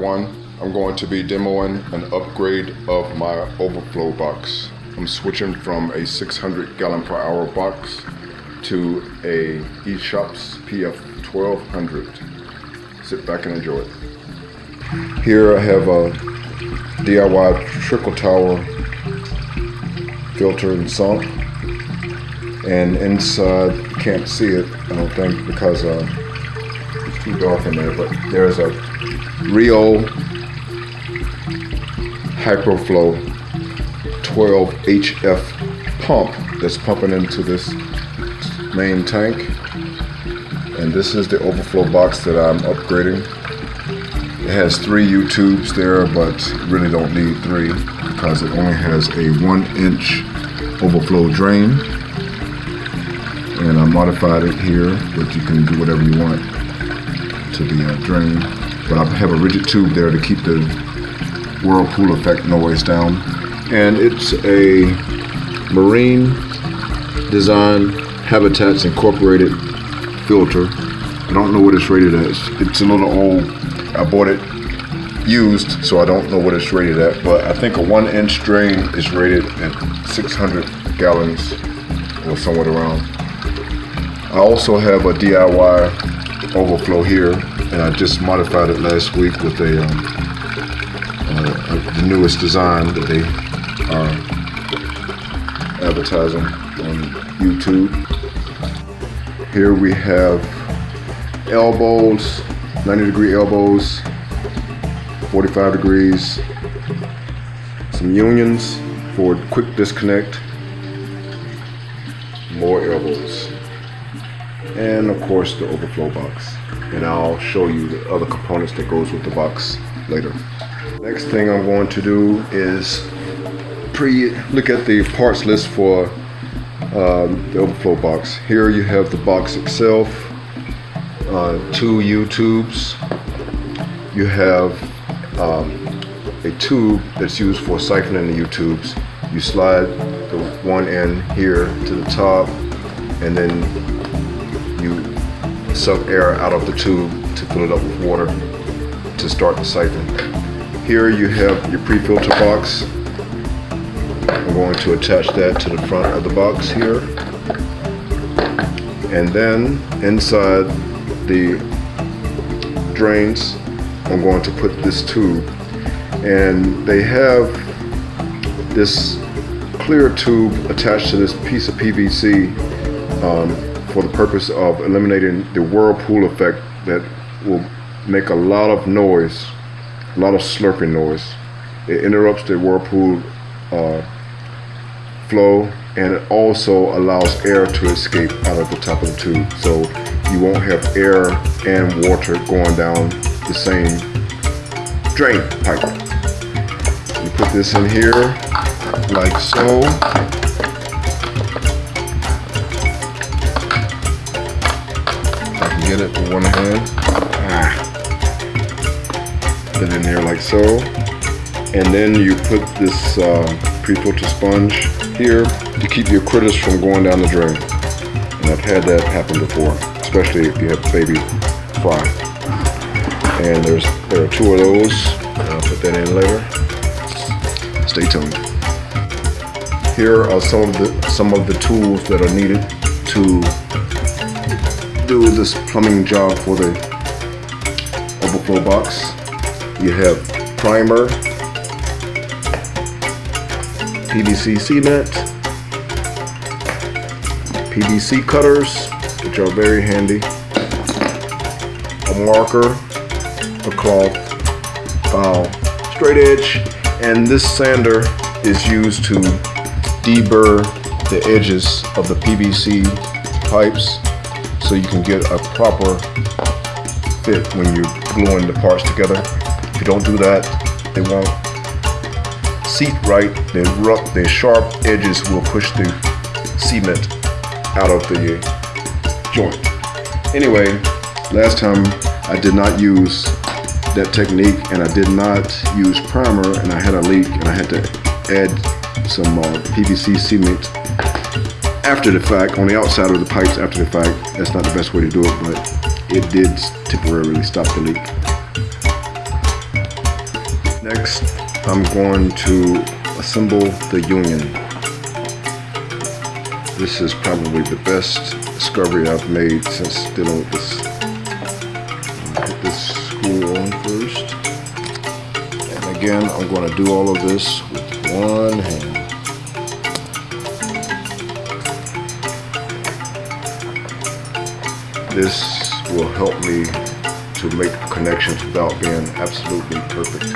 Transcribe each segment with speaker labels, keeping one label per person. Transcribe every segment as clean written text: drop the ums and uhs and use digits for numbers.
Speaker 1: everyone. I'm going to be demoing an upgrade of my Overflow box. I'm switching from a 600 gallon per hour box to a eShop's PF 1200. Sit back and enjoy it. Here I have a DIY trickle tower filter and sump, and inside you can't see it, I don't think, because it's too dark in there, but there's a Rio Overflow 12 HF pump that's pumping into this main tank, and this is the Overflow box that I'm upgrading. It has 3 U-tubes there, but really don't need 3 because it only has a 1-inch overflow drain, and I modified it here, but you can do whatever you want to the drain. But I have a rigid tube there to keep the whirlpool effect noise down, and it's a marine design Habitats Incorporated filter. I don't know what it's rated as. It's a little old. I bought it used, so I don't know what it's rated at, but I think a 1-inch drain is rated at 600 gallons or somewhere around. I also have a DIY Overflow here, and I just modified it last week with the newest design that they are advertising on YouTube. Here we have elbows, 90-degree elbows, 45 degrees, some unions for quick disconnect, more elbows, and of course the Overflow box. And I'll show you the other components that goes with the box later. Next thing I'm going to do is look at the parts list for the Overflow box. Here you have the box itself, 2 U-tubes. You have a tube that's used for siphoning the U-tubes. You slide the one end here to the top, and then you suck air out of the tube to fill it up with water to start the siphon. Here you have your pre-filter box. I'm going to attach that to the front of the box here. And then inside the drains, I'm going to put this tube. And they have this clear tube attached to this piece of PVC for the purpose of eliminating the whirlpool effect that will make a lot of noise, a lot of slurping noise. It interrupts the whirlpool flow, and it also allows air to escape out of the top of the tube, so you won't have air and water going down the same drain pipe. You put this in here like so. If I can get it with one hand. Put it in there like so. And then you put this pre-filter sponge here to keep your critters from going down the drain. And I've had that happen before, especially if you have baby fry. And there are 2 of those. I'll put that in later. Stay tuned. Here are some of the tools that are needed to do this plumbing job for the Overflow box. You have primer, PVC cement, PVC cutters, which are very handy, a marker, a cloth, file, straight edge, and this sander is used to deburr the edges of the PVC pipes so you can get a proper fit when you're gluing the parts together. If you don't do that, they won't seat right. The sharp edges will push the cement out of the joint. Anyway, last time I did not use that technique, and I did not use primer, and I had a leak, and I had to add some PVC cement after the fact, on the outside of the pipes after the fact. That's not the best way to do it, but it did temporarily stop the leak. Next, I'm going to assemble the union. This is probably the best discovery I've made since dealing with this. Put this screw on first. And again, I'm going to do all of this with one hand. This will help me to make connections without being absolutely perfect.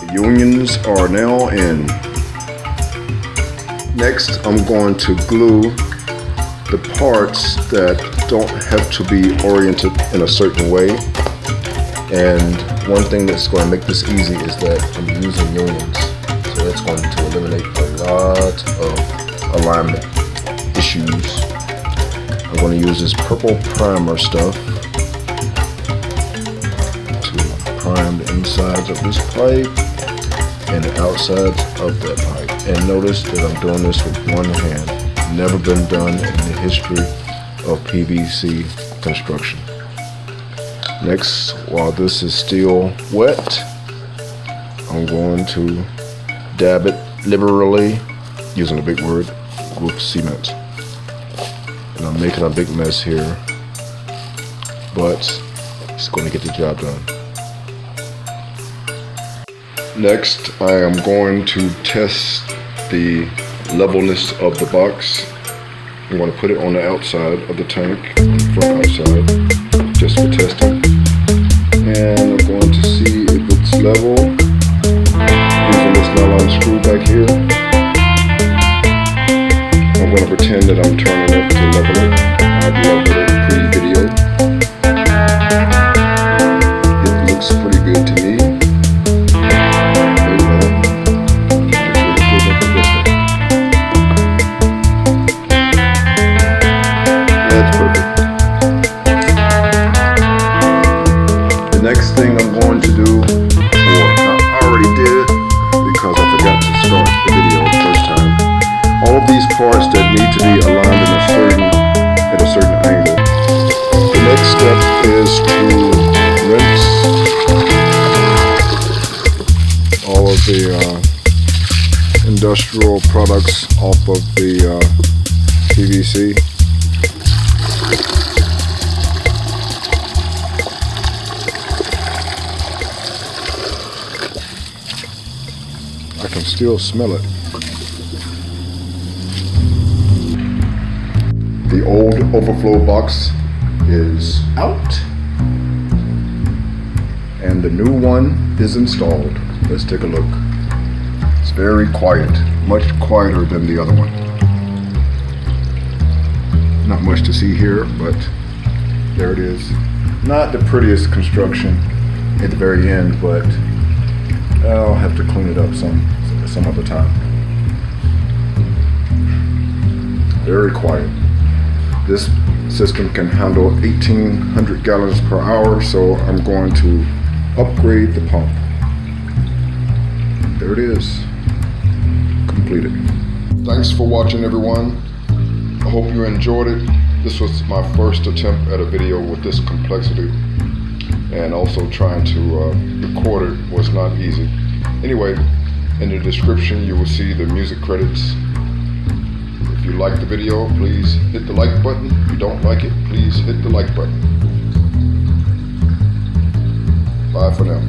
Speaker 1: The unions are now in. Next, I'm going to glue the parts that don't have to be oriented in a certain way. And one thing that's going to make this easy is that I'm using unions. So that's going to eliminate a lot of alignment issues. I'm going to use this purple primer stuff to prime the insides of this pipe and the outsides of that pipe. And notice that I'm doing this with one hand. Never been done in the history of PVC construction. Next, while this is still wet, I'm going to dab it liberally, using a big word, with cement. And I'm making a big mess here, but it's going to get the job done. Next, I am going to test the levelness of the box. I'm going to put it on the outside of the tank, front outside, just for testing. And I'm going to see if it's level using this nylon screw back here. I'm going to pretend that I'm turning it to level it. I've leveled it pre-video. It looks pretty good to me. That's perfect. Next thing I'm going to do, or I already did because I forgot to start the video the first time, all of these parts that need to be aligned at a certain angle. The next step is to rinse all of the industrial products off of the PVC. I can still smell it. The old Overflow box is out and the new one is installed. Let's take a look. It's very quiet, much quieter than the other one. Not much to see here, but there it is. Not the prettiest construction at the very end, but I'll have to clean it up some other time. Very quiet. This system can handle 1,800 gallons per hour, so I'm going to upgrade the pump. There it is, completed. Thanks for watching, everyone. I hope you enjoyed it. This was my first attempt at a video with this complexity, and also trying to record it was not easy. Anyway, in the description you will see the music credits. If you like the video, please hit the like button. If you don't like it, please hit the like button. Bye for now.